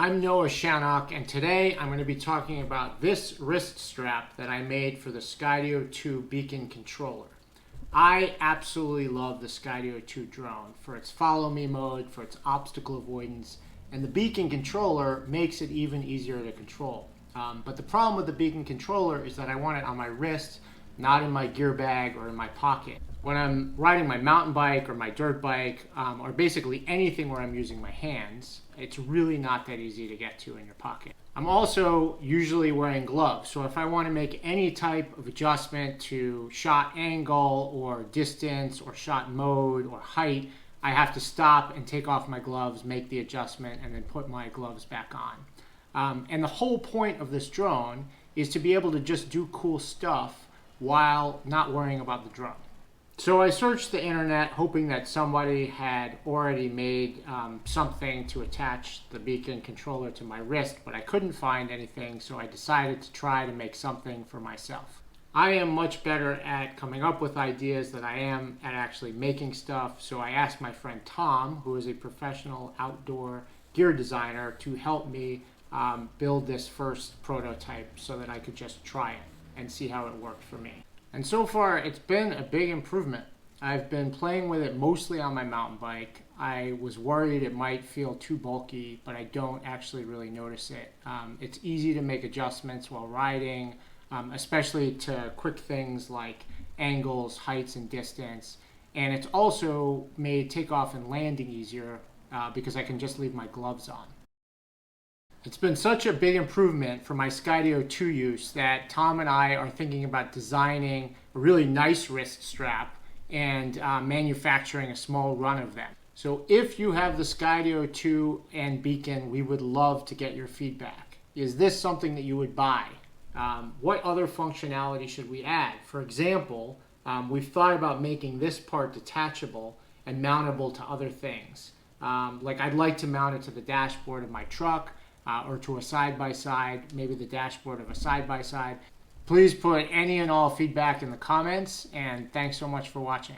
I'm Noah Shannock, and today I'm going to be talking about this wrist strap that I made for the Skydio 2 beacon controller. I absolutely love the Skydio 2 drone for its follow me mode, for its obstacle avoidance, and the beacon controller makes it even easier to control. But the problem with the beacon controller is that I want it on my wrist, not in my gear bag or in my pocket. When I'm riding my mountain bike or my dirt bike, or basically anything where I'm using my hands, it's really not that easy to get to in your pocket. I'm also usually wearing gloves, so if I want to make any type of adjustment to shot angle or distance or shot mode or height, I have to stop and take off my gloves, make the adjustment, and then put my gloves back on. And the whole point of this drone is to be able to just do cool stuff while not worrying about the drone. So I searched the internet hoping that somebody had already made something to attach the beacon controller to my wrist, but I couldn't find anything, so I decided to try to make something for myself. I am much better at coming up with ideas than I am at actually making stuff, so I asked my friend Tom, who is a professional outdoor gear designer, to help me build this first prototype so that I could just try it and see how it worked for me. And so far, it's been a big improvement. I've been playing with it mostly on my mountain bike. I was worried it might feel too bulky, but I don't actually really notice it. It's easy to make adjustments while riding, especially to quick things like angles, heights, and distance. And it's also made takeoff and landing easier because I can just leave my gloves on. It's been such a big improvement for my Skydio 2 use that Tom and I are thinking about designing a really nice wrist strap and manufacturing a small run of them. So if you have the Skydio 2 and beacon, we would love to get your feedback. Is this something that you would buy? What other functionality should we add? For example, we've thought about making this part detachable and mountable to other things. Like I'd like to mount it to the dashboard of my truck, or to a side-by-side, maybe the dashboard of a side-by-side. Please put any and all feedback in the comments, and thanks so much for watching.